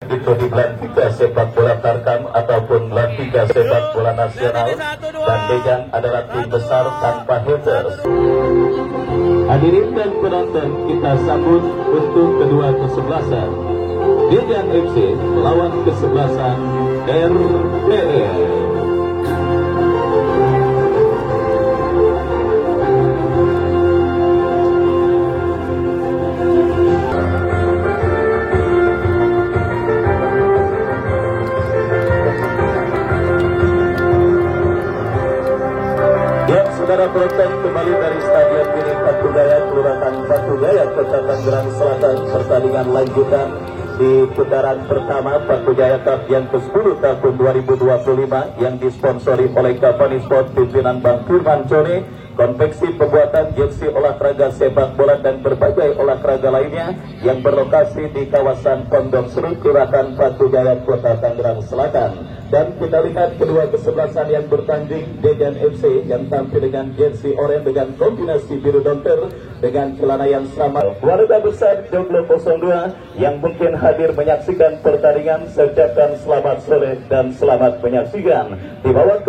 itu di Belantika Sepak Bola Tarkam ataupun Belantika Sepak Bola Nasional, dan Dejan adalah tim besar tanpa haters. Hadirin dan penonton, kita sambut untuk kedua kesebelasan Dejan FC melawan kesebelasan RPL. Saudara penonton, kembali dari Stadion Mini Patugaya, Kelurahan Patugaya, Kota Tangerang Selatan. Pertandingan lanjutan di putaran pertama Patugaya Cup yang ke-10 tahun 2025 yang disponsori oleh Company Sport pimpinan Bang Firman Joni, konveksi pembuatan jersey olahraga sepak bola dan berbagai olahraga lainnya yang berlokasi di kawasan Pondok Seru, Kelurahan Patugaya, Kota Tangerang Selatan. Dan kita lihat kedua kesebelasan yang bertanding, Dejan FC yang tampil dengan jersey oranye dengan kombinasi biru donter dengan celana yang sama. Warga besar Joglo 02 yang mungkin hadir menyaksikan pertandingan, saya ucapkan selamat sore dan selamat menyaksikan. Di bawah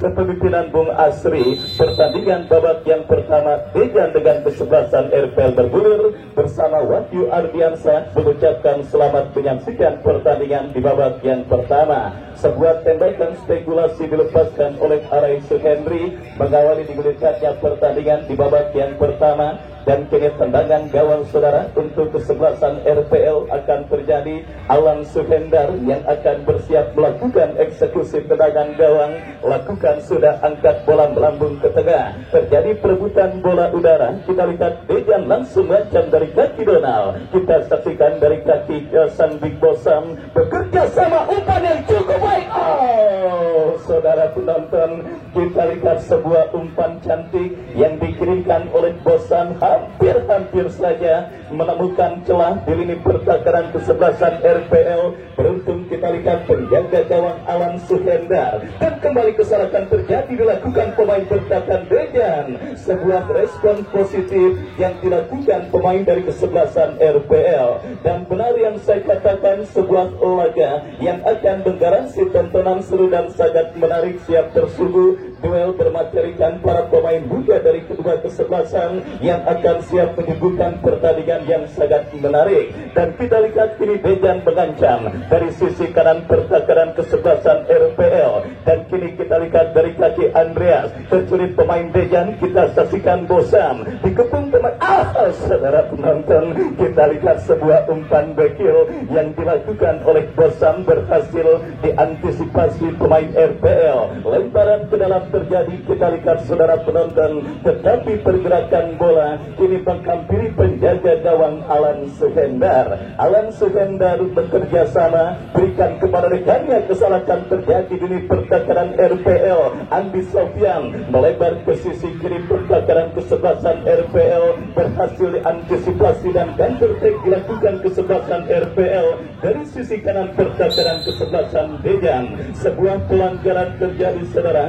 kepemimpinan Bung Asri, pertandingan babak yang pertama Dejan dengan kesebelasan RPL bergulir bersama Wahyu Ardiansa mengucapkan selamat menyaksikan pertandingan di babak yang pertama. Sebuah tembakan spekulasi dilepaskan oleh Arai Suhendri mengawali digulirkannya pertandingan di babak yang pertama. Dan kini tendangan gawang saudara untuk kesebelasan RPL akan terjadi. Alan Suhendar yang akan bersiap melakukan eksekusi tendangan gawang, lakukan sudah, angkat bola melambung ke tengah. Terjadi perebutan bola udara. Kita lihat Dejan langsung macam dari kaki Donald. Kita saksikan dari kaki Jason Big Bosam bekerja sama, umpan yang cukup baik. Oh, saudara penonton, kita lihat sebuah umpan cantik yang dikirimkan oleh Bosam, hampir saja menemukan celah di lini pertahanan kesebelasan RPL. Beruntung kita lihat penjaga gawang Alan Suhendar, dan kembali kesalahan terjadi dilakukan pemain pertahanan Dejan. Sebuah respon positif yang dilakukan pemain dari kesebelasan RPL, dan benar yang saya katakan, sebuah laga yang akan menggaransi tontonan seru dan sangat menarik. Siap tersuguh duel bermaterikan para pemain muda dari kedua kesebelasan yang akan siap menyuguhkan pertandingan yang sangat menarik. Dan kita lihat kini Dejan mengancam dari sisi kanan pertahanan kesebelasan RPL, dan kini kita lihat dari kaki Andreas tercurit pemain Dejan. Kita saksikan Bosam dikepung pemain. Saudara penonton, kita lihat sebuah umpan bekil yang dilakukan oleh Bosam berhasil diantisipasi pemain RPL. Lemparan ke dalam terjadi, kita lihat saudara penonton, tetapi pergerakan bola kini menghampiri penjaga gawang Alan Suhendar. Alan Suhendar bekerja sama, berikan kepada rekannya, kesalahan terjadi di pertahanan RPL. Andi Sofyan melebar ke sisi kiri pertahanan kesebelasan RPL, berhasil diantisipasi dan counter attack dilakukan kesebelasan RPL dari sisi kanan pertahanan kesebelasan Dejan. Sebuah pelanggaran terjadi saudara,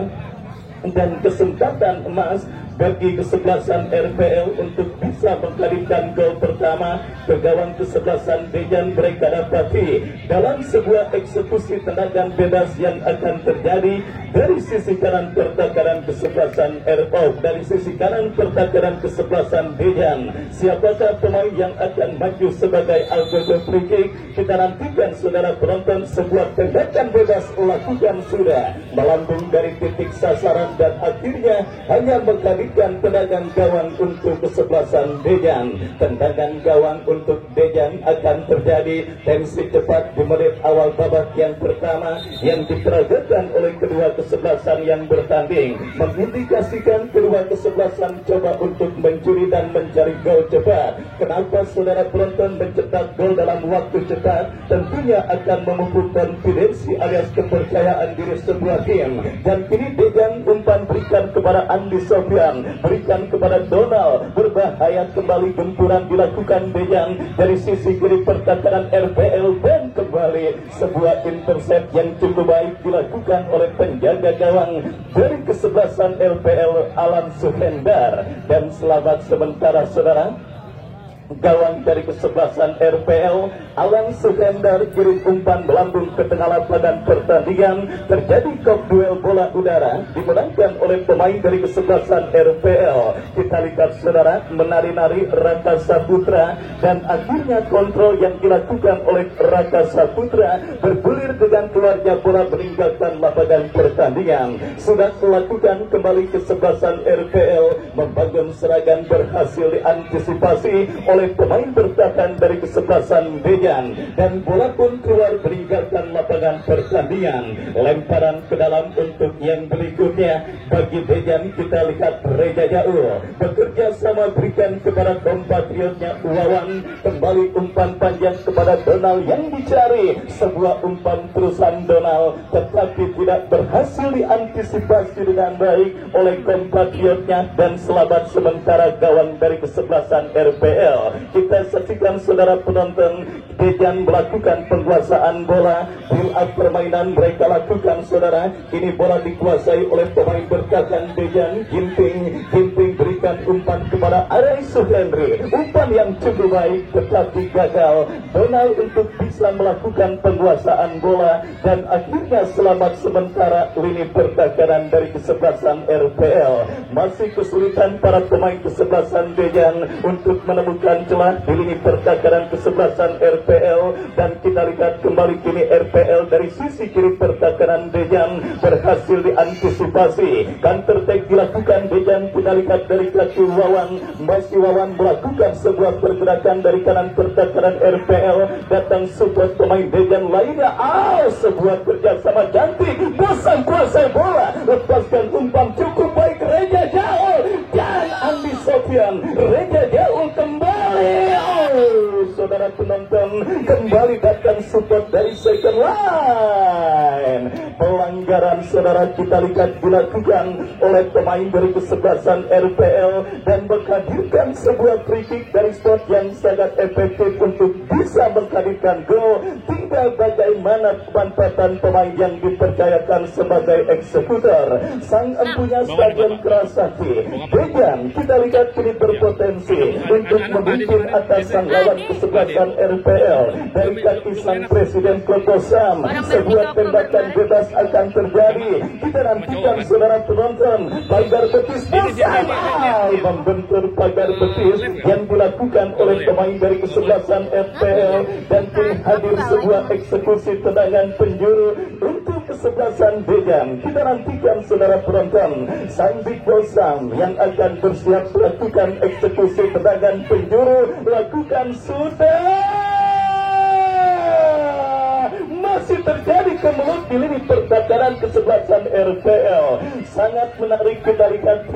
dan kesempatan emas bagi kesebelasan RPL untuk bisa menghadirkan gol pertama ke gawang kesebelasan Dejan. Mereka dapati dalam sebuah eksekusi tendangan bebas yang akan terjadi dari sisi kanan pertahanan kesebelasan RPL, dari sisi kanan pertahanan kesebelasan Dejan. Siapakah pemain yang akan maju sebagai algojo free kick? Kita nantikan saudara penonton. Sebuah tendangan bebas lakukan sudah melambung dari titik sasaran, dan akhirnya hanya menghadirkan tendangan gawang untuk kesebelasan Dejan. Tendangan gawang untuk Dejan akan terjadi. Tensi cepat di menit awal babak yang pertama yang diperagakan oleh kedua kesebelasan yang bertanding, mengindikasikan kedua kesebelasan coba untuk mencuri dan mencari gol cepat. Kenapa saudara penonton? Mencetak gol dalam waktu cepat tentunya akan memupuk konfidensi alias kepercayaan diri sebuah tim. Dan kini Dejan umpan berikan kepada Andi Sofyan, berikan kepada Donald, berbahaya kembali, gempuran dilakukan Dejan dari sisi kiri pertahanan RPL, dan kembali sebuah intercept yang cukup baik dilakukan oleh penjaga gawang dari kesebelasan RPL Alan Suhendar. Dan selamat sementara saudara, gawang dari kesebelasan RPL Alang Sukendar kirim umpan melambung ke tengah lapangan pertandingan. Terjadi kop duel bola udara dimenangkan oleh pemain dari kesebelasan RPL. Kita lihat saudara, menari-nari Raka Saputra dan akhirnya kontrol yang dilakukan oleh Raka Saputra bergulir dengan keluarnya bola meninggalkan lapangan pertandingan. Sudah melakukan kembali kesebelasan RPL, membangun serangan berhasil diantisipasi oleh pemain bertahan dari kesebelasan Dejan dan bola pun keluar meninggalkan lapangan pertandingan. Lemparan ke dalam untuk yang berikutnya bagi Dejan. Kita lihat Reja Jaul bekerja sama berikan kepada kompatriotnya Wawan. Kembali umpan panjang kepada Donald yang dicari, sebuah umpan terusan Donald tetapi tidak berhasil diantisipasi dengan baik oleh kompatriotnya dan selamat sementara gawang dari kesebelasan RPL. Kita saksikan saudara penonton, Dejan melakukan penguasaan bola. Build up permainan mereka lakukan saudara. Ini bola dikuasai oleh pemain bertahan Dejan. Ginting berikan umpan kepada Arai Suhendri. Umpan yang cukup baik tetapi gagal Donald untuk bisa melakukan penguasaan bola dan akhirnya selamat sementara lini pertahanan dari kesebelasan RPL. Masih kesulitan para pemain kesebelasan Dejan untuk menemukan celah di lini pertahanan kesebelasan RPL dan kita lihat kembali kini RPL dari sisi kiri pertahanan Dejan berhasil diantisipasi. Counter attack dilakukan Dejan. Kita lihat dari kaki Wawan, masih Wawan melakukan sebuah pergerakan dari kanan pertahanan RPL, datang support pemain Dejan lainnya. Sebuah kerjasama cantik, bosan kuasai bola, lepaskan umpan cukup baik Reja Jaul dan Andi Sofian. Reja Jaul kembali. Saudara penonton, kembali datang support dari second line. Pelanggaran saudara kita lihat dilakukan oleh pemain dari kesebelasan RPL dan menghadirkan sebuah free kick dari spot yang sangat efektif untuk bisa menghadirkan gol. Tinggal bagaimana pemanfaatan pemain yang dipercayakan sebagai eksekutor. Sang empunya stadion Kerasaki Dejan kita lihat kini berpotensi untuk memimpin atas sang lawan kesebelasan RPL. Dari kaki sang presiden Klokosam, sebuah tembakan bebas akan terjadi. Kita nantikan saudara penonton, pagar betis bersama membentur pagar betis yang dilakukan oleh pemain dari kesebelasan RPL dan kini hadir sebuah eksekusi tendangan penjuru untuk kesebelasan Dejan. Kita nantikan saudara penonton, sang Big Bosam yang akan bersiap melakukan eksekusi tendangan penjuru lakukan sudah. Masih terjadi kemelut di lini pertahanan kesebelasan RPL. Sangat menarik kita lihat,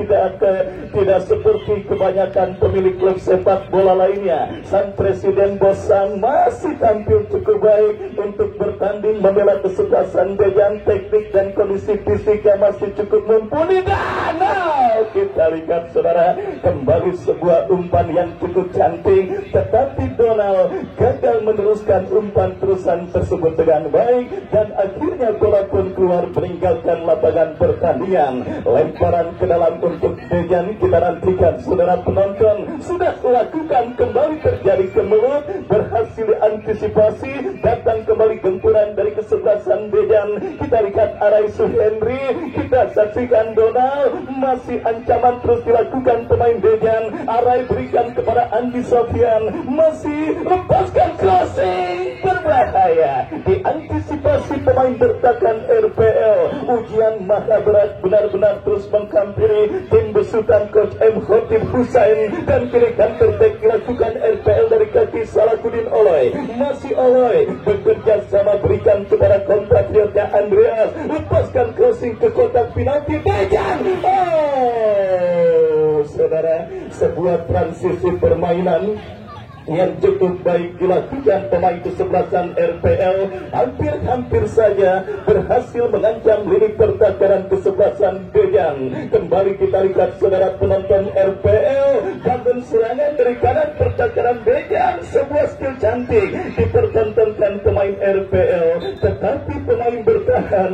tidak seperti kebanyakan pemilik klub sepak bola lainnya. Sang presiden Bosang masih tampil cukup baik untuk bertanding membela kesebelasan Dejan. Teknik dan kondisi fisiknya masih cukup mumpuni. Dan kita lihat saudara, kembali sebuah umpan yang cukup cantik tetapi Donald gagal meneruskan umpan terusan tersebut dengan baik dan akhirnya bola pun keluar meninggalkan lapangan pertandingan. Lemparan ke dalam untuk Dejan. Kita nantikan saudara penonton, sudah lakukan kembali terjadi kemelut, berhasil diantisipasi, datang kembali gempuran dari kesebelasan Dejan. Kita lihat Arai Suhendri, kita saksikan Donald, masih ancaman terus dilakukan pemain Dejan. Arai berikan kepada Andi Sofian, masih lepaskan crossing berbahaya. Diantisipasi pemain bertahan RPL. Ujian maha berat benar-benar terus menghampiri tim besutan Coach M. Khotib Hussein dan kini counter attack dilakukan RPL dari kaki Salahuddin Oloy. Masih Oloy bekerja sama berikan kepada kompatriotnya Andreas, lepaskan crossing ke kotak penalti Dejan. Saudara, sebuah transisi permainan yang cukup baik dilakukan pemain kesebelasan RPL. Hampir saja berhasil mengancam lini pertahanan kesebelasan Dejan. Kembali kita lihat saudara penonton, RPL bangun serangan dari kanan pertahanan Dejan. Sebuah skill cantik dipertontonkan pemain RPL, tetapi pemain bertahan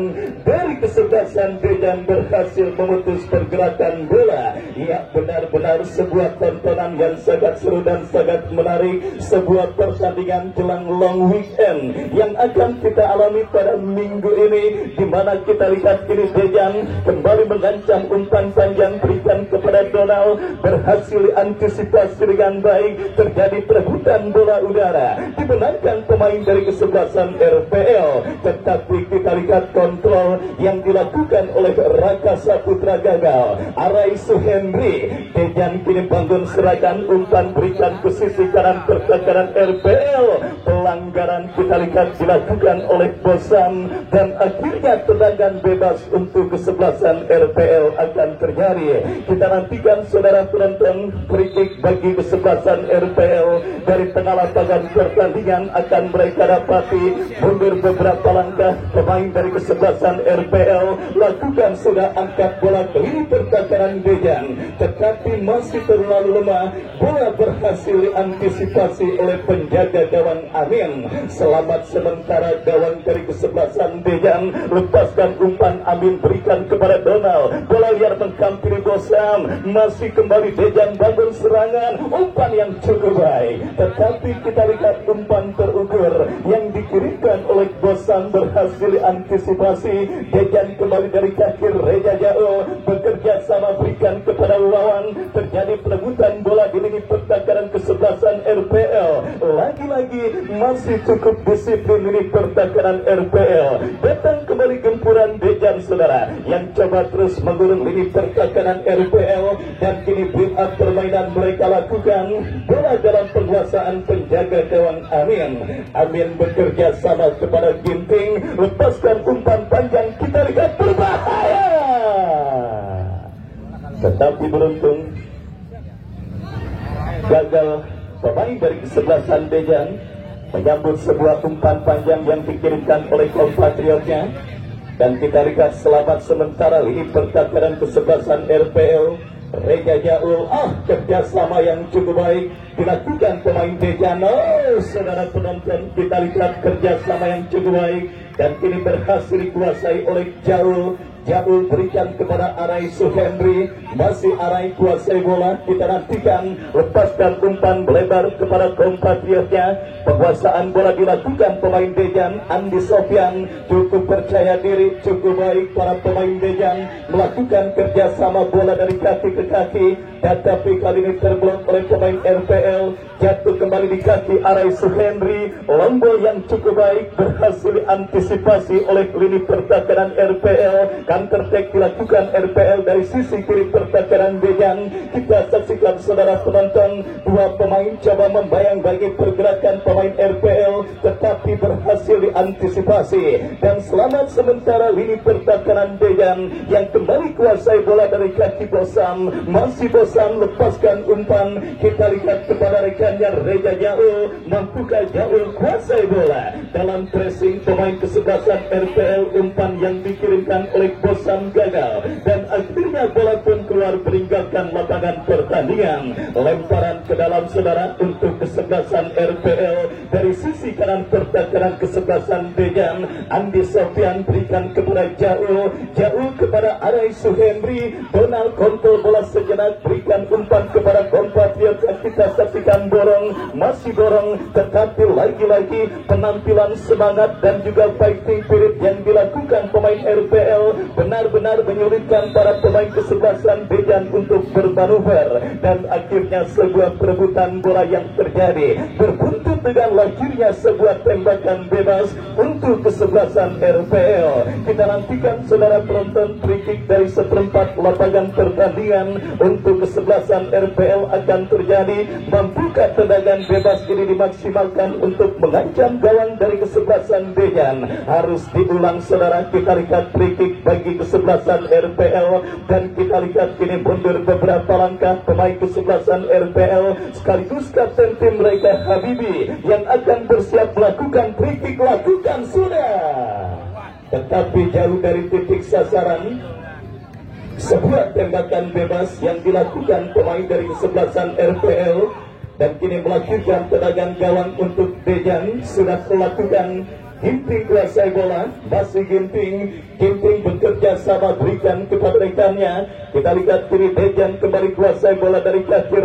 dari kesebelasan Dejan berhasil berhasil memutus pergerakan bola. Ya, benar-benar sebuah tontonan yang sangat seru dan sangat menarik, sebuah pertandingan jelang long weekend yang akan kita alami pada minggu ini, di mana kita lihat kini Dejan kembali mengancam umpan panjang berikan kepada Donald, berhasil diantisipasi dengan baik, terjadi perebutan bola udara, dimenangkan pemain dari kesebelasan RPL, tetapi kita lihat kontrol yang dilakukan oleh Raka Saputra gagal. Araisu Henry, Dejan kini bangun serangan, umpan berikan ke sisi kanan pertahanan RPL, pelanggaran kita lihat dilakukan oleh Bosam, dan akhirnya tendangan bebas untuk kesebelasan RPL akan terjadi. Kita nantikan saudara penonton, free kick bagi kesebelasan RPL dari tengah lapangan pertandingan akan mereka dapati. Mundur beberapa langkah pemain dari kesebelasan RPL, lakukan sudah angkat bola ke lini pertahanan Dejan, tetapi masih terlalu lemah. Bola berhasil diantisipasi oleh penjaga gawang Amin. Selamat sementara gawang dari kesebelasan Dejan, lepaskan umpan Amin berikan kepada Donald, bola liar menghampiri Bosam, masih kembali Dejan bangun serangan, umpan yang cukup baik, tetapi kita lihat umpan terukur yang dikirimkan oleh Bosam berhasil diantisipasi. Dejan kembali dari kaki Reja Jauh, bekerja sama berikan kepada lawan, terjadi perebutan bola di lini pertahanan kesebelasan RPL. Lagi-lagi masih cukup disiplin lini pertahanan RPL. Datang kembali gempuran Dejan saudara, yang coba terus mengurung lini pertahanan RPL, dan kini build up permainan mereka lakukan. Bola dalam penguasaan penjaga gawang Amin. Amin bekerja sama kepada Ginting, lepaskan umpan panjang, kita lihat berbahaya, tetapi beruntung gagal pemain dari kesebelasan Dejan menyambut sebuah umpan panjang yang dikirimkan oleh kompatriotnya, dan kita lihat selamat sementara lini pertahanan kesebelasan RPL. Reja Jaul, kerjasama yang cukup baik dilakukan pemain Dejan. Saudara penonton, kita lihat kerjasama yang cukup baik, dan kini berhasil dikuasai oleh Jaul. Jaul berikan kepada Araisu Henry, masih Arai kuasai bola, kita nantikan, lepaskan umpan melebar kepada kompatriotnya. Penguasaan bola dilakukan pemain Dejan. Andi Sofyan cukup percaya diri, cukup baik para pemain Dejan melakukan kerjasama bola dari kaki ke kaki, tetapi kali ini terblok oleh pemain RPL, jatuh kembali di kaki Araisu Henry. Lombol yang cukup baik berhasil diantisipasi oleh lini pertahanan RPL. Counter attack dilakukan RPL dari sisi kiri pertahanan Dejan. Kita saksikan saudara penonton, dua pemain coba membayang-bayangi pergerakan pemain RPL, tetapi berhasil diantisipasi, dan selamat sementara lini pertahanan Dejan yang kembali kuasai bola dari kaki Bosam. Masih Bosam lepaskan umpan, kita lihat kepada rekannya Reja Jaul, mampukah Jaul kuasai bola dalam pressing pemain kesebelasan RPL. Umpan yang dikirimkan oleh Bosam gagal, dan akhirnya bola pun keluar meninggalkan lapangan pertandingan. Lemparan ke dalam saudara untuk kesebelasan RPL dari sisi kanan pertahanan kesebelasan Dejan. Andi Sofyan berikan kepada Jaul, Jaul kepada Araisu Henry. Donald kontrol bola sejenak, berikan umpan kepada kompatriot. Kita saksikan borong, masih borong, tetapi lagi-lagi penampilan semangat dan juga fighting spirit yang dilakukan pemain RPL benar-benar menyulitkan para pemain kesebelasan Dejan untuk bermanuver, dan akhirnya sebuah perebutan bola yang terjadi berbuntut dengan lahirnya sebuah tembakan bebas untuk kesebelasan RPL. Kita nantikan saudara penonton, free kick dari seperempat lapangan pertandingan untuk kesebelasan RPL akan terjadi. Mampukah tendangan bebas ini dimaksimalkan untuk mengancam gawang dari kesebelasan Dejan? Harus diulang saudara. Kita lihat free kick bagi kesebelasan RPL, dan kita lihat kini mundur beberapa langkah pemain kesebelasan RPL sekaligus kapten tim mereka Habibi yang akan bersiap melakukan free kick. Lakukan sudah, tetapi jauh dari titik sasaran. Sebuah tembakan bebas yang dilakukan pemain dari kesebelasan RPL, dan kini melakukan tendangan gawang untuk Dejan. Sudah melakukan Ginting kuasai bola, masih Ginting bekerja sama berikan kepada rekannya. Kita lihat kiri Dejan kembali kuasai bola dari kaki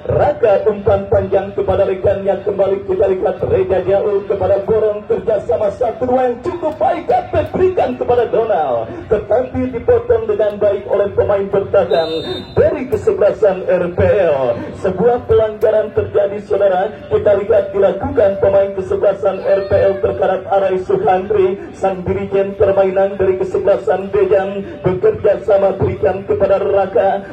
Raka umpan panjang kepada rekannya. Kembali kita lihat Reja Jaul kepada Borong, kerjasama 1-2 yang cukup baik dapat berikan kepada Donald, tetapi dipotong dengan baik oleh pemain bertahan dari kesebelasan RPL. Sebuah pelanggaran terjadi saudara, kita lihat dilakukan pemain kesebelasan RPL terhadap Arai Suhandri. Sang dirijen permainan dari kesebelasan Dejan bekerja sama berikan kepada Raka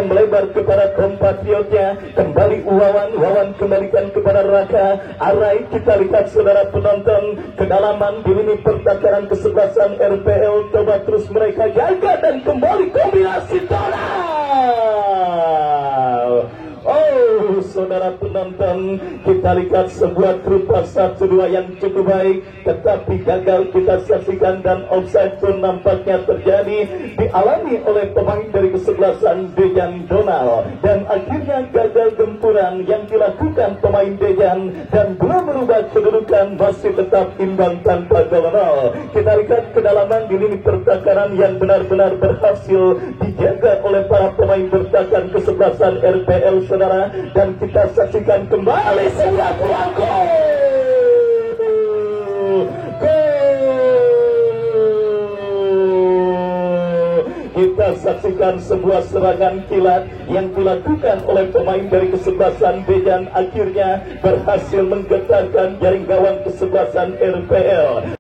melebar kepada kompatriotnya. Kembali Wawan kembalikan kepada Raka. Arai, kita lihat saudara penonton, kedalaman di lini pertahanan kesebelasan RPL, coba terus mereka jaga dan kembali kombinasi Donald. Oh, saudara penonton, kita lihat sebuah trupa 1-2 yang cukup baik, tetapi gagal kita saksikan dan offside pun nampaknya terjadi, dialami oleh pemain dari kesebelasan Dejan Donald, dan akhirnya gagal gempuran yang dilakukan pemain Dejan dan belum merubah kedudukan, masih tetap imbang tanpa gol. Kita lihat kedalaman di lini pertahanan yang benar-benar berhasil dijaga oleh para pemain bertahan kesebelasan RPL saudara, dan kita saksikan kembali sebuah peluang gol. Kita saksikan sebuah serangan kilat yang dilakukan oleh pemain dari kesebelasan Dejan, akhirnya berhasil menggetarkan jaring gawang kesebelasan RPL.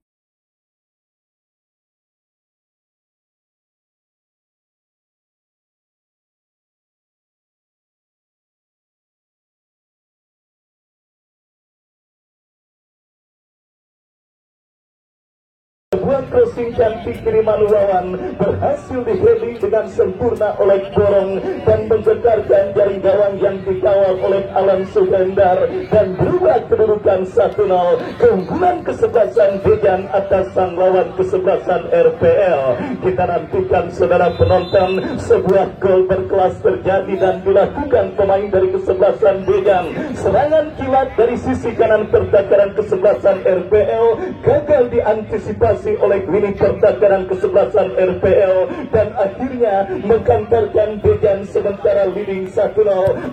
Sebuah crossing cantik kiriman Wawan berhasil di-heading dengan sempurna oleh Borong dan menggetarkan jaring gawang yang dikawal oleh Alan Sugandar dan berubah kedudukan 1-0. Keunggulan kesebelasan Dejan atas sang lawan kesebelasan RPL. Kita nantikan saudara penonton, sebuah gol berkelas terjadi dan dilakukan pemain dari kesebelasan Dejan. Serangan kilat dari sisi kanan pertahanan kesebelasan RPL gagal diantisipasi oleh lini pertahanan kesebelasan RPL dan akhirnya mengkantarkan Dejan, sementara leading 1-0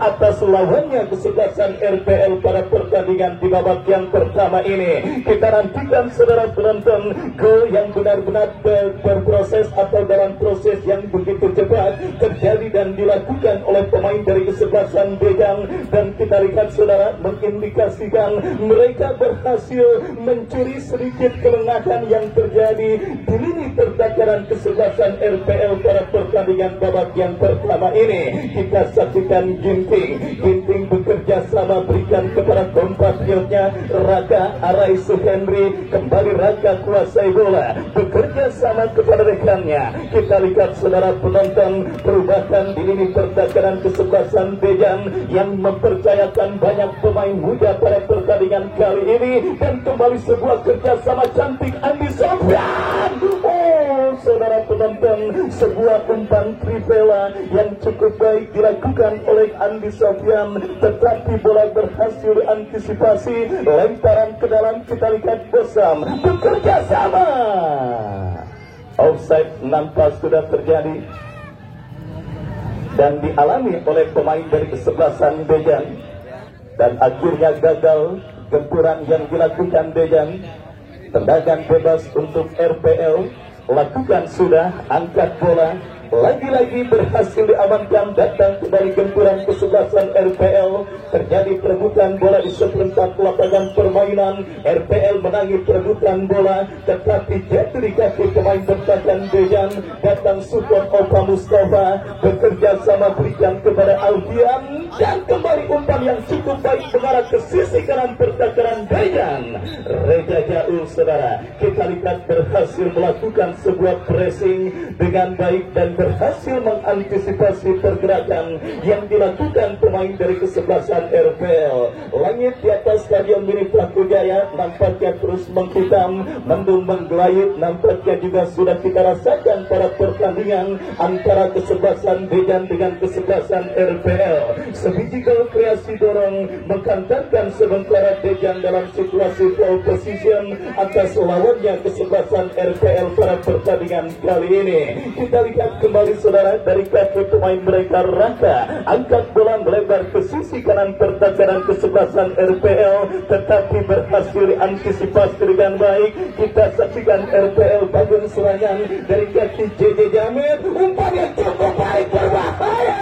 atas lawannya kesebelasan RPL pada pertandingan di babak yang pertama ini. Kita nantikan saudara penonton, gol yang benar-benar berproses atau dalam proses yang begitu cepat terjadi dan dilakukan oleh pemain dari kesebelasan Dejan, dan kita lihat saudara mengindikasikan mereka berhasil mencuri sedikit kelengahan yang terjadi di lini pertahanan kesebelasan RPL pada pertandingan babak yang pertama ini. Kita saksikan Ginting bekerja sama berikan kepada kompatriotnya Arai Suhendri. Kembali Raka kuasai bola, bekerja sama kepada rekannya. Kita lihat saudara penonton, perubahan di lini pertahanan kesebelasan Dejan yang mempercayakan banyak pemain muda pada pertandingan kali ini, dan kembali sebuah kerjasama cantik Andi Sofyan. Oh, saudara penonton, sebuah umpan trivela yang cukup baik dilakukan oleh Andi Sofyan, tetapi bola berhasil diantisipasi, lemparan ke dalam. Kita lihat Bosam bekerja sama. Offside nampak sudah terjadi dan dialami oleh pemain dari kesebelasan Dejan, dan akhirnya gagal gempuran yang dilakukan Dejan. Tendangan bebas untuk RPL, lakukan sudah, angkat bola, lagi-lagi berhasil diamankan. Datang kembali gempuran kesebelasan RPL, terjadi perebutan bola di seperempat lapangan permainan. RPL menangi perebutan bola, tetapi jatuh di kaki pemain bertahan Dejan. Datang support Opa Mustafa, bekerja sama berikan kepada Alfian, dan kembali umpan yang cukup baik mengarah ke sisi kanan pertahanan Dejan. Reja Jaul saudara, kita lihat berhasil melakukan sebuah pressing dengan baik, dan berhasil mengantisipasi pergerakan yang dilakukan pemain dari kesebelasan RPL. Langit di atas Stadion Mini Praku Jaya nampaknya terus menghitam, mendung menggelayut, nampaknya juga sudah kita rasakan pada pertandingan antara kesebelasan Dejan dengan kesebelasan RPL. Sebiji gol kreasi dorong mengkantarkan sementara Dejan dalam situasi pole position atas lawannya kesebelasan RPL pada pertandingan kali ini. Kita lihat kembali saudara dari kaki pemain mereka. Raka angkat bola melebar ke sisi kanan pertahanan kesebelasan RPL, tetapi berhasil diantisipasi dengan baik. Kita saksikan RPL bangun serangan dari kaki JJ Jamil, umpan yang cukup baik, berbahaya.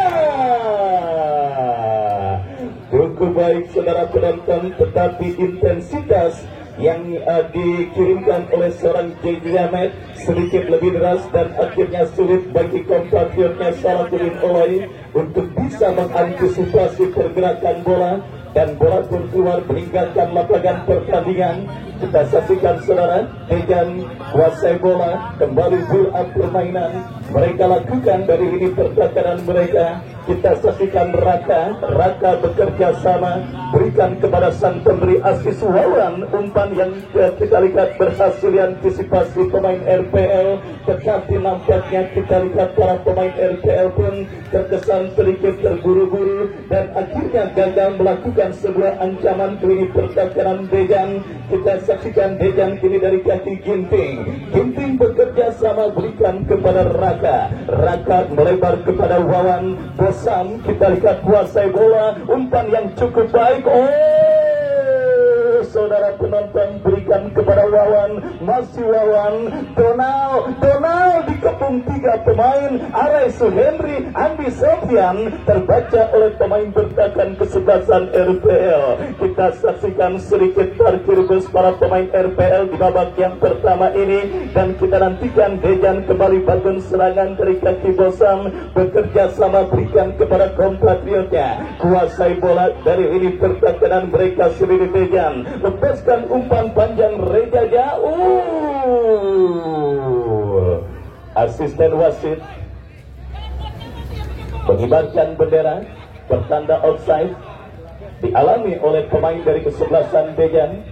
Cukup baik saudara penonton, tetapi intensitas yang dikirimkan oleh seorang JJ Jamil sedikit lebih deras dan akhirnya sulit bagi kompatriotnya Salahuddin Oloi untuk bisa mengantisipasi pergerakan bola, dan bola pun keluar meninggalkan lapangan pertandingan. Kita saksikan saudara, Dejan kuasai bola, kembali build up permainan mereka lakukan dari ini pertahanan mereka. Kita saksikan Raka bekerja sama, berikan kepada sang pemberi asis Wawan, umpan yang kita lihat berhasil diantisipasi pemain RPL, tetapi nampaknya kita lihat para pemain RPL pun terkesan sedikit terburu-buru dan akhirnya gagal melakukan sebuah ancaman ke lini pertahanan Dejan. Kita saksikan Dejan kini dari kaki Ginting bekerja sama, berikan kepada Raka melebar kepada Wawan. Bosan, kita lihat kuasai bola, umpan yang cukup baik. Saudara penonton, berikan kepada Wawan, masih Wawan, Donald dikepung 3 pemain, Arai Suhendri, Andi Sofian, terbaca oleh pemain bertahan kesebelasan RPL. Kita saksikan sedikit parkir bus para pemain RPL di babak yang pertama ini, dan kita nantikan Dejan kembali bangun serangan dari kaki Bosam, bekerja sama, berikan kepada kompatriotnya, kuasai bola dari ini pertahanan mereka sendiri. Dejan lepaskan umpan panjang Reja jauh. Asisten wasit mengibarkan bendera pertanda offside dialami oleh pemain dari kesebelasan Dejan.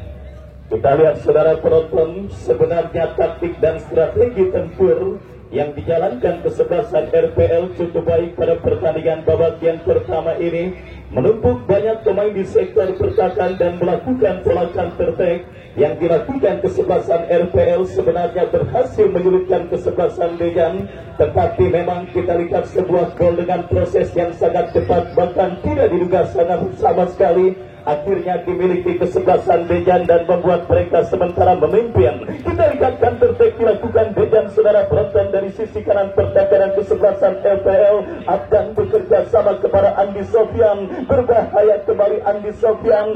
Kita lihat saudara penonton, sebenarnya taktik dan strategi tempur yang dijalankan kesebelasan RPL cukup baik pada pertandingan babak yang pertama ini, menumpuk banyak pemain di sektor pertahanan dan melakukan pola counter attack yang dilakukan kesebelasan RPL sebenarnya berhasil menyulitkan kesebelasan Dejan, tetapi memang kita lihat sebuah gol dengan proses yang sangat cepat, bahkan tidak diduga sama sekali, akhirnya dimiliki kesebelasan Dejan dan membuat mereka sementara memimpin. Kita lihat counter attack dilakukan Dejan saudara penonton dari sisi kanan pertahanan kesebelasan RPL. Abdan bekerja sama kepada Andi Sofian, berbahaya kembali Andi Sofian.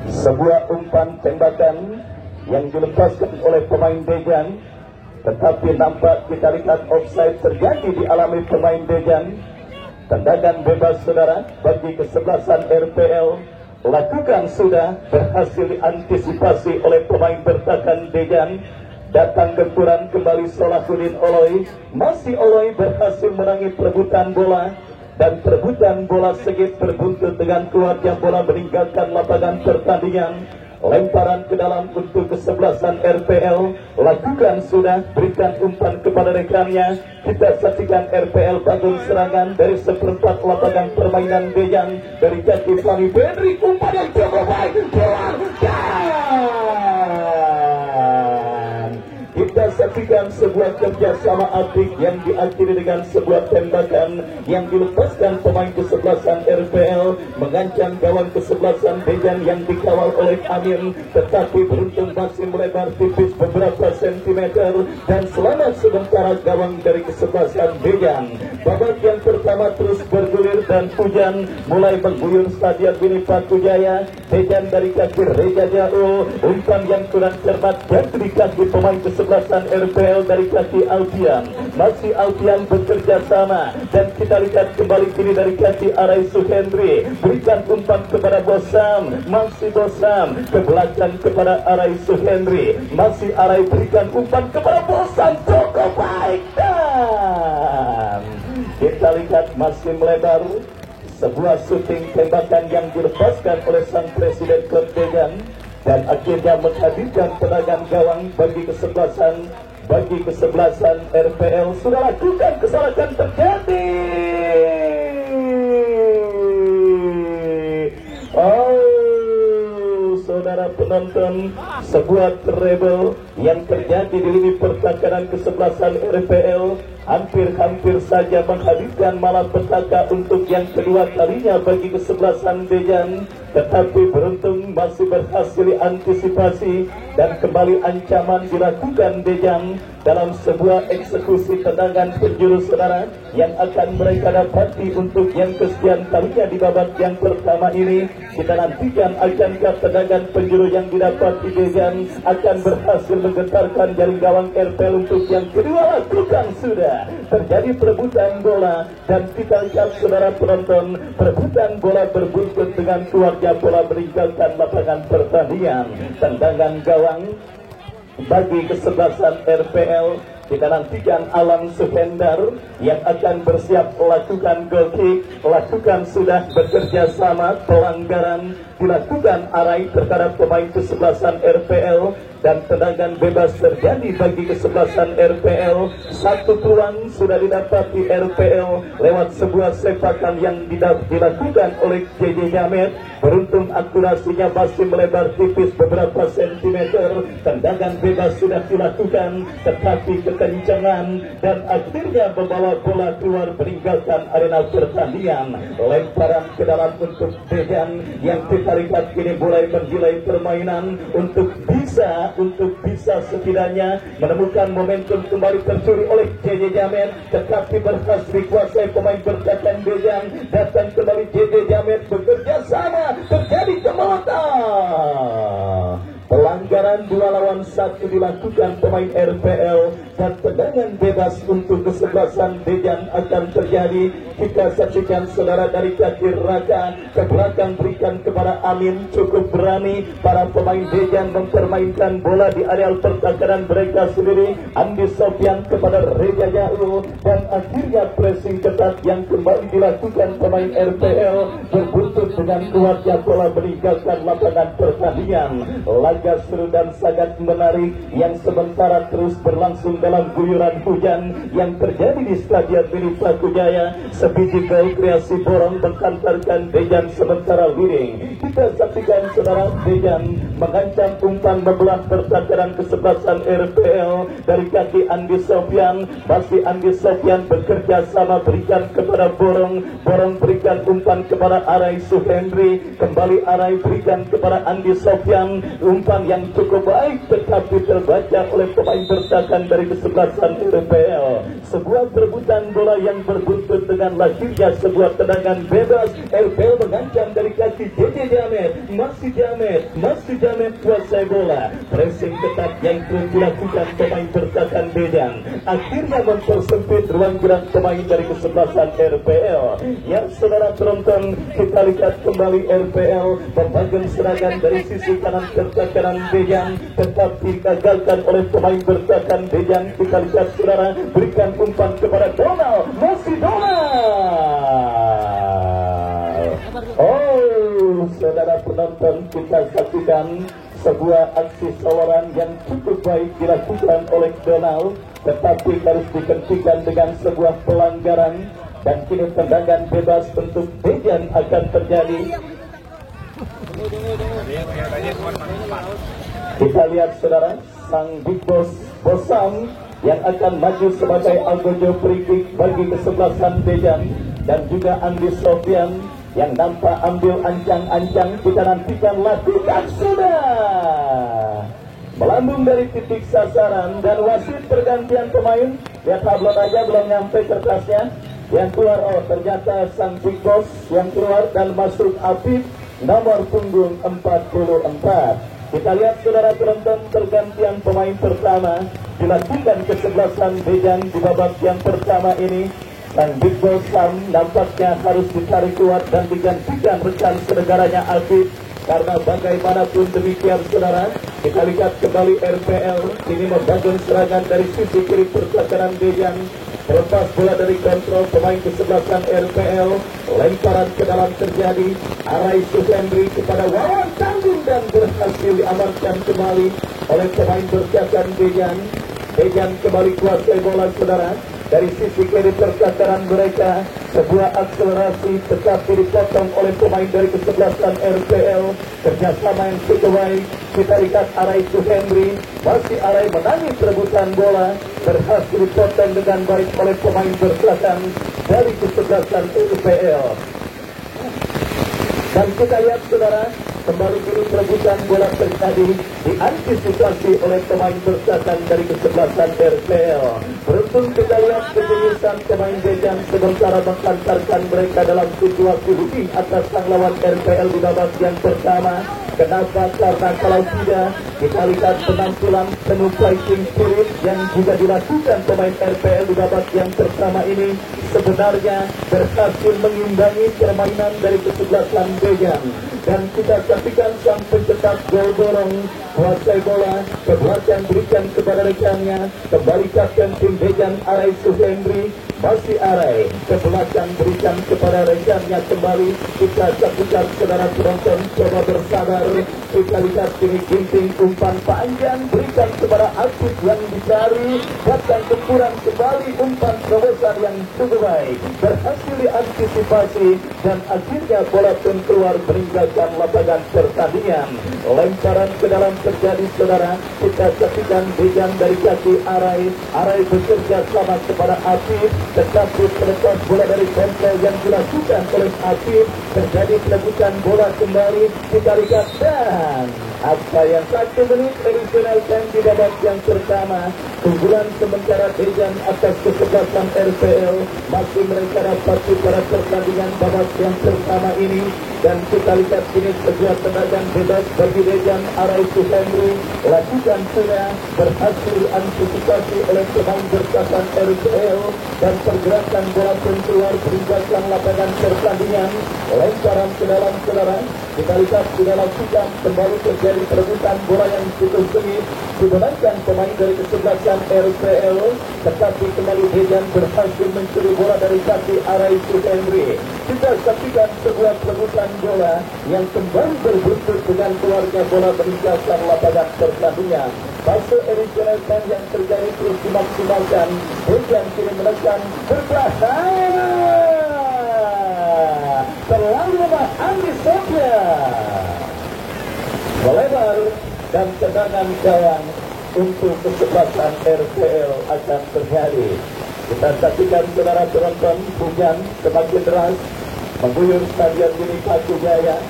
Sebuah umpan tembakan yang dilepaskan oleh pemain Dejan, tetapi nampak kita lihat offside terjadi dialami pemain Dejan. Tendangan bebas saudara bagi kesebelasan RPL lakukan sudah, berhasil diantisipasi oleh pemain bertahan Dejan. Datang gempuran kembali Salahuddin Oloi, masih Oloi berhasil menangi perebutan bola, dan perebutan bola segit berbuntut dengan keluarnya bola meninggalkan lapangan pertandingan. Lemparan ke dalam untuk kesebelasan RPL lakukan sudah, berikan umpan kepada rekannya. Kita saksikan RPL bangun serangan dari seperempat lapangan permainan Dejan dari kaki Fani Benri, umpan yang cukup baik, kita saksikan sebuah kerjasama apik yang diakhiri dengan sebuah tembakan yang dilepaskan pemain kesebelasan RPL, mengancam gawang kesebelasan Dejan yang dikawal oleh Amin, tetapi beruntung masih melebar tipis beberapa sentimeter dan selamat sementara gawang dari kesebelasan Dejan. Babak yang pertama terus bergulir dan hujan mulai mengguyur Stadion Mini Praku Jaya. Dejan dari kaki Reja Jauh, umpan yang kurang cermat jatuh di kaki pemain kesebelasan RPL dari kaki Alfian. Masih Alfian bekerja sama dan kita lihat kembali kini dari kaki Arai Suhendri, berikan umpan kepada Bosam, masih Bosam ke belakang kepada Arai Suhendri, masih Arai berikan umpan kepada Bosam, cukup baik dan kita lihat masih melebar. Sebuah syuting tembakan yang dilepaskan oleh sang presiden klub Dejan dan akhirnya menghadirkan tendangan gawang bagi kesebelasan RPL. Sudah lakukan kesalahan terjadi. Saudara penonton, sebuah treble yang terjadi di lini pertahanan kesebelasan RPL hampir saja menghadirkan malapetaka untuk yang kedua kalinya bagi kesebelasan Dejan, tetapi beruntung masih berhasil diantisipasi dan kembali ancaman dilakukan Dejan dalam sebuah eksekusi tendangan penjuru saudara yang akan mereka dapati untuk yang kesekian kalinya di babak yang pertama ini. Kita nantikan akankah tendangan penjuru yang didapat di Dejan akan berhasil menggetarkan jaring gawang RPL untuk yang kedua. Lakukan sudah terjadi perebutan bola dan kita lihat saudara penonton, perebutan bola berbuntut dengan keluarga bola meninggalkan lapangan pertandingan. Tendangan gawang bagi kesebelasan RPL. Kita nantikan Alam Suhendar yang akan bersiap melakukan goal kick. Lakukan sudah bekerja sama, pelanggaran dilakukan Arai terhadap pemain kesebelasan RPL dan tendangan bebas terjadi bagi kesebelasan RPL. Satu peluang sudah didapat di RPL lewat sebuah sepakan yang dilakukan oleh JJ Jamet. Beruntung akurasinya masih melebar tipis beberapa sentimeter. Tendangan bebas sudah dilakukan tetapi kekencangan dan akhirnya membawa bola keluar meninggalkan arena pertandingan. Lemparan ke dalam untuk Dejan yang kita lihat kini mulai menggilai permainan untuk bisa setidaknya menemukan momentum kembali tercuri oleh JJ Jamet, tetapi berhasil dikuasai pemain bertahan Dejan. Datang kembali JJ Jamet bekerja sama, terjadi kemota. Pelanggaran 2 lawan 1 dilakukan pemain RPL dan tendangan bebas untuk kesebelasan Dejan akan terjadi. Kita saksikan saudara dari kaki Raka ke belakang berikan kepada Amin, cukup berani para pemain Dejan mempermainkan bola di areal pertahanan mereka sendiri. Andi Sofyan kepada Reja Jauh dan akhirnya pressing ketat yang kembali dilakukan pemain RPL berbuntut dengan keluarga bola meninggalkan lapangan pertandingan. Laga seru dan sangat menarik yang sementara terus berlangsung dalam guyuran hujan yang terjadi di Stadion Mini Pratujaya. Sebiji gol kreasi Borong menghantarkan Dejan sementara leading. Kita saksikan saudara Dejan mengancam umpan membelah pertahanan kesebelasan RPL dari kaki Andi Sofyan. Masih Andi Sofyan bekerja sama berikan kepada Borong. Borong berikan umpan kepada Arai Suhendri. Kembali Arai berikan kepada Andi Sofyan. Umpan yang cukup baik tetapi terbaca oleh pemain bertahan dari kesebelasan RPL. Sebuah perebutan bola yang berbuntut dengan lahirnya sebuah tendangan bebas. RPL mengancam dari kaki JJ Jamet. Masih Jamet kuasai bola. Pressing ketat yang terus dilakukan pemain bertahan Dejan akhirnya mempersempit ruang gerak pemain dari kesebelasan RPL. Yang saudara penonton, kita lihat kembali RPL membangun serangan dari sisi kanan pertahanan Dejan tetapi digagalkan oleh pemain bertahan Dejan. Kita lihat saudara berikan umpan kepada Donald, masih Donald. Saudara penonton, kita saksikan sebuah aksi sawaran yang cukup baik dilakukan oleh Donald tetapi harus dihentikan dengan sebuah pelanggaran dan kini tendangan bebas untuk Dejan akan terjadi. Kita lihat saudara sang Big Boss Bosam yang akan maju sebagai algojo free kick bagi kesebelasan Dejan dan juga Andi Sofyan yang nampak ambil ancang-ancang. Kita nantikan lakukan sudah melambung dari titik sasaran dan wasit pergantian pemain. Lihat tablon aja belum nyampe kertasnya. Yang keluar ternyata sang Big Boss yang keluar dan masuk Afif nomor punggung 44. Kita lihat saudara penonton, pergantian pemain pertama dilakukan kesebelasan Bejan di babak yang pertama ini. Dan Big Boss Sam nampaknya harus ditarik keluar dan digantikan rekan senegaranya Alfie. Karena bagaimanapun demikian saudara, kita lihat kembali RPL ini membangun serangan dari sisi kiri pertahanan Bejan. Lepas bola dari kontrol pemain kesebelasan RPL, lemparan ke dalam terjadi. Arai Suhendri kepada Wawan Tanggung dan berhasil diamankan kembali oleh pemain berjaga Bejan. Bejan kembali kuasai bola saudara. Dari sisi kiri pertahanan mereka, sebuah akselerasi tetapi dipotong oleh pemain dari kesebelasan RPL. Kerjasama yang cukup baik. Kita lihat Arai Suhendri, masih Arai menangis rebutan bola, berhasil dipotong dengan baik oleh pemain bertahan dari kesebelasan RPL. Dan kita lihat saudara, kembali dulu perebutan bola terjadi diantisipasi oleh pemain bertahan dari kesebelasan RPL. Beruntung kita lihat kejeniusan pemain Bejan sementara mengantarkan mereka dalam situasi rugi atas sang lawan RPL di babak yang pertama. Kenapa? Karena kalau tidak, kita lihat penampilan penuh fighting spirit yang juga dilakukan pemain RPL di babak yang pertama ini sebenarnya berhasil mengimbangi permainan dari kesebelasan Bejan. Dan kita saksikan sang pencetak gol dorong kuasai bola ke belakang berikan kepada rekannya, kembali kapten tim Bejan Arai Suhendri, masih Arai ke belakang berikan kepada rekannya kembali. Kita saksikan saudara penonton, coba bersabar. Kita lihat ini ginting umpan panjang berikan kepada Aktif yang dicari, datang kekurangan kembali umpan terobosan yang cukup baik, berhasil diantisipasi dan akhirnya bola pun keluar meninggalkan lapangan pertandingan. Lemparan ke dalam terjadi saudara, kita saksikan Bejan dari kaki Arai. Arai bekerja sama kepada Aktif, tetapi pelepas bola dari kontrol yang dilakukan oleh Aktif, terjadi pelebutan bola kembali. Kita lihat dan apa yang 1 menit additional time di babak yang pertama, keunggulan sementara Bejan atas kesebelasan RPL masih mereka dapati pada pertandingan babak yang pertama ini. Dan kita lihat ini sebuah tendangan bebas bagi Bejan. Arai Suhendri lakukan sudah berhasil antisipasi oleh pemain bertahan RPL dan pergerakan bola pun keluar meninggalkan lapangan pertandingan. Lemparan ke dalam saudara, kita lihat di dalam sidang kembali terjadi perebutan bola yang cukup sengit dimenangkan pemain dari kesebelasan RPL, tetapi kembali Bejan berhasil mencuri bola dari kaki Arai Suhendri. Kita saksikan sebuah perebutan bola yang kembali berbuntut dengan keluarga bola meninggalkan lapangan pertandingan. Fase additional time yang terjadi terus dimaksimalkan. Bejan kini menekan berbahaya. Terlalu lemah Andi Sofia. Melebar dan tendangan gawang untuk kesebelasan RPL akan terjadi. Kita saksikan saudara penonton, hujan semakin deras mengguyur stadion ini Paku Jaya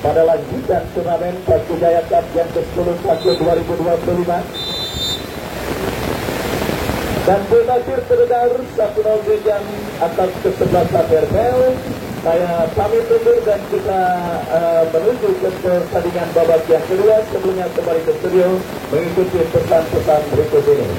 pada lanjutan turnamen Paku Jaya Cup yang ke-10 Paku 2025. Dan berakhir terdengar 1-0 Bejan atas kesebelasan RPL. Saya pamit undur dan kita menuju ke pertandingan babak yang kedua. Sebelumnya kembali ke studio mengikuti pesan-pesan berikut ini.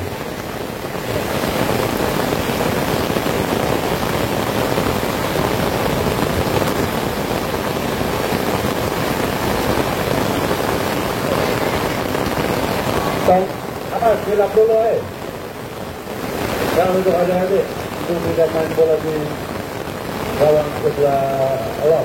Apa? Silap dulu Jangan untuk adik-adik untuk tidak main bola di gawang sebelah awal.